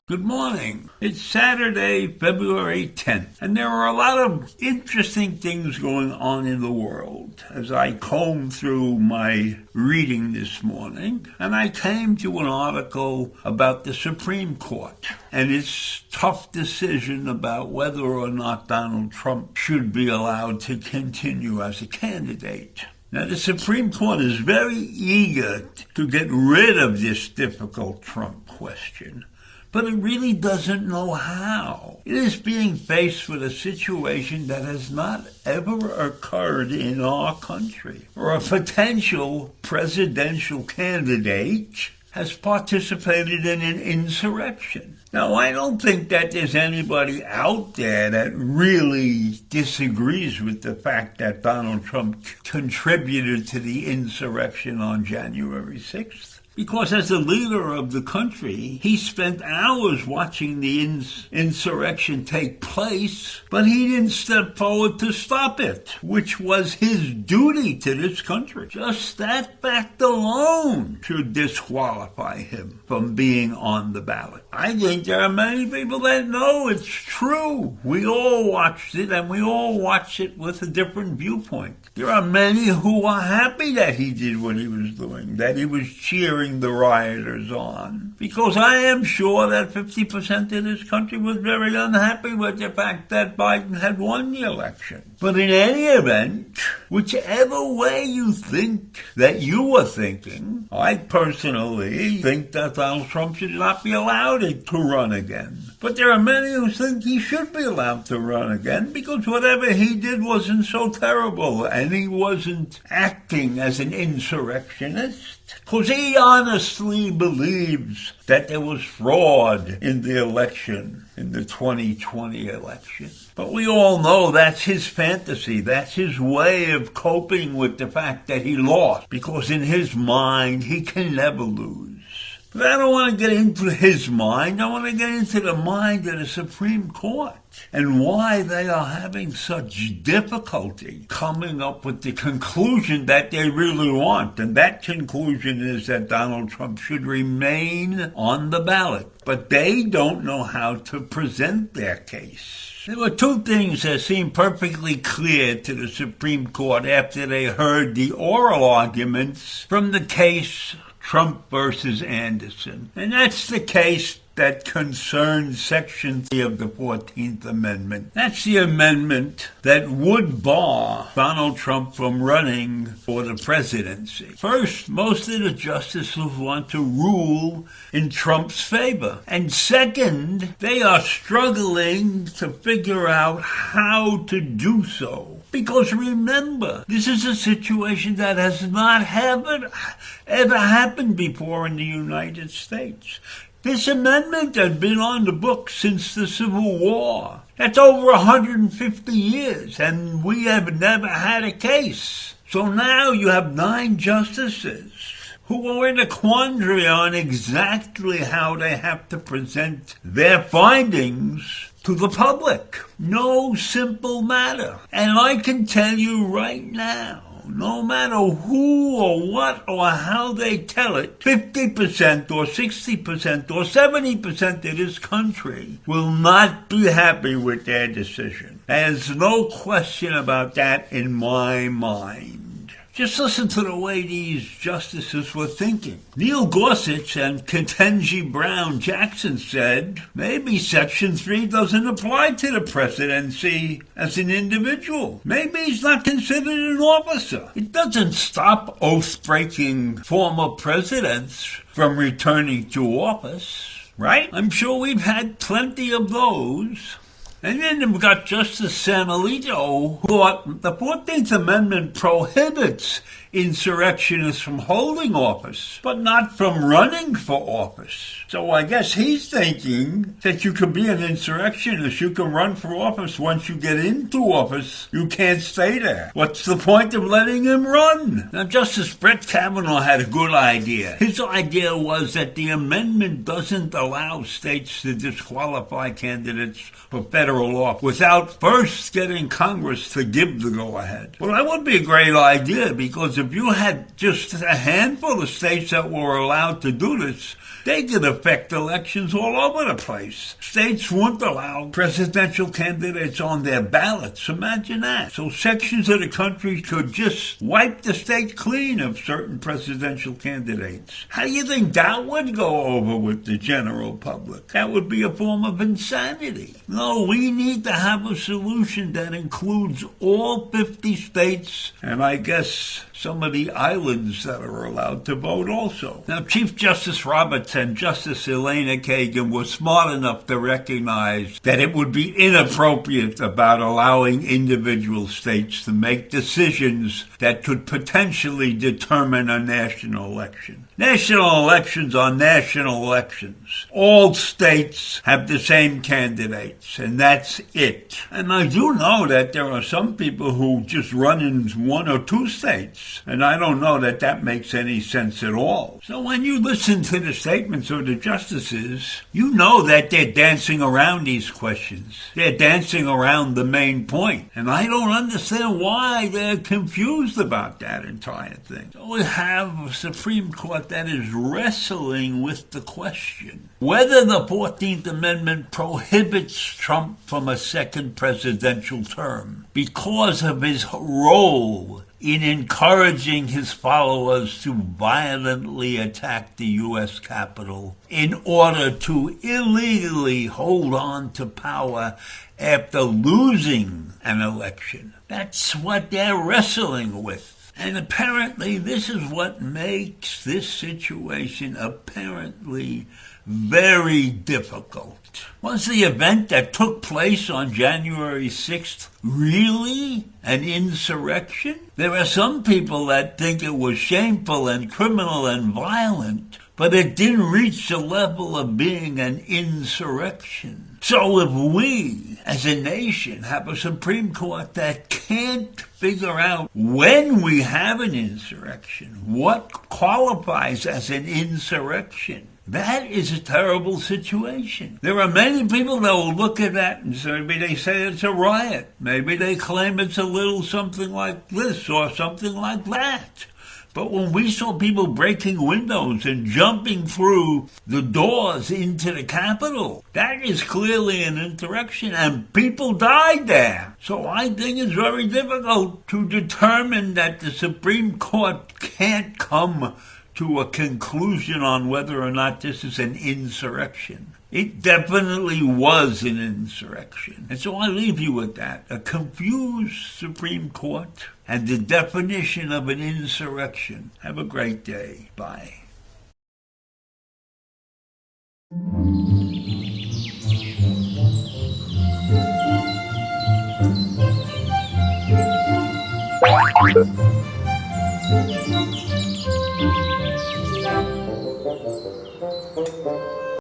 Good morning. It's Saturday, February 10th, and there are a lot of interesting things going on in the world. As I combed through my reading this morning, and I came to an article about the Supreme Court and its tough decision about whether or not Donald Trump should be allowed to continue as a candidate. Now, the Supreme Court is very eager to get rid of this difficult Trump question, but it really doesn't know how. It is being faced with a situation that has not ever occurred in our country, where a potential presidential candidate has participated in an insurrection. Now, I don't think that there's anybody out there that really disagrees with the fact that Donald Trump contributed to the insurrection on January 6th. Because as the leader of the country, he spent hours watching the insurrection take place, but he didn't step forward to stop it, which was his duty to this country. Just that fact alone should disqualify him from being on the ballot. I think there are many people that know it's true. We all watched it, and we all watched it with a different viewpoint. There are many who are happy that he did what he was doing, that he was cheering the rioters on, because I am sure that 50% of this country was very unhappy with the fact that Biden had won the election. But in any event, whichever way you think that you were thinking, I personally think that Donald Trump should not be allowed to run again. But there are many who think he should be allowed to run again because whatever he did wasn't so terrible and he wasn't acting as an insurrectionist. Because he honestly believes that there was fraud in the election, in the 2020 election. But we all know that's his fantasy. That's his way of coping with the fact that he lost. Because in his mind, he can never lose. But I don't want to get into his mind. I want to get into the mind of the Supreme Court and why they are having such difficulty coming up with the conclusion that they really want. And that conclusion is that Donald Trump should remain on the ballot. But they don't know how to present their case. There were two things that seemed perfectly clear to the Supreme Court after they heard the oral arguments from the case Trump versus Anderson. And that's the case that concerns Section 3 of the 14th Amendment. That's the amendment that would bar Donald Trump from running for the presidency. First, most of the justices want to rule in Trump's favor. And second, they are struggling to figure out how to do so. Because remember, this is a situation that has not ever happened before in the United States. This amendment had been on the books since the Civil War. That's over 150 years, and we have never had a case. So now you have 9 justices who are in a quandary on exactly how they have to present their findings to the public. No simple matter. And I can tell you right now, no matter who or what or how they tell it, 50% or 60% or 70% of this country will not be happy with their decision. There's no question about that in my mind. Just listen to the way these justices were thinking. Neil Gorsuch and Ketanji Brown Jackson said, maybe Section 3 doesn't apply to the presidency as an individual. Maybe he's not considered an officer. It doesn't stop oath-breaking former presidents from returning to office, right? I'm sure we've had plenty of those. And then we've got Justice Sam Alito, who thought the 14th Amendment prohibits insurrectionists from holding office, but not from running for office. So I guess he's thinking that you can be an insurrectionist, you can run for office. Once you get into office, you can't stay there. What's the point of letting him run? Now, Justice Brett Kavanaugh had a good idea. His idea was that the amendment doesn't allow states to disqualify candidates for federal office without first getting Congress to give the go-ahead. Well, that would be a great idea, because if you had just a handful of states that were allowed to do this, they could affect elections all over the place. States wouldn't allow presidential candidates on their ballots. Imagine that. So sections of the country could just wipe the state clean of certain presidential candidates. How do you think that would go over with the general public? That would be a form of insanity. No, we need to have a solution that includes all 50 states, and I guess some of the islands that are allowed to vote also. Now, Chief Justice Roberts and Justice Elena Kagan were smart enough to recognize that it would be inappropriate about allowing individual states to make decisions that could potentially determine a national election. National elections are national elections. All states have the same candidates, and that's it. And I do know that there are some people who just run in one or two states, and I don't know that that makes any sense at all. So when you listen to the statements of the justices, you know that they're dancing around these questions. They're dancing around the main point. And I don't understand why they're confused about that entire thing. So we have a Supreme Court that is wrestling with the question whether the 14th Amendment prohibits Trump from a second presidential term because of his role in encouraging his followers to violently attack the U.S. Capitol in order to illegally hold on to power after losing an election. That's what they're wrestling with. And apparently this is what makes this situation apparently very difficult. Was the event that took place on January 6th really an insurrection? There are some people that think it was shameful and criminal and violent, but it didn't reach the level of being an insurrection. So if we, as a nation, have a Supreme Court that can't figure out when we have an insurrection, what qualifies as an insurrection, that is a terrible situation. There are many people that will look at that and maybe they say it's a riot. Maybe they claim it's a little something like this or something like that. But when we saw people breaking windows and jumping through the doors into the Capitol, that is clearly an insurrection, and people died there. So I think it's very difficult to determine that the Supreme Court can't come to a conclusion on whether or not this is an insurrection. It definitely was an insurrection. And so I leave you with that. A confused Supreme Court and the definition of an insurrection. Have a great day. Bye.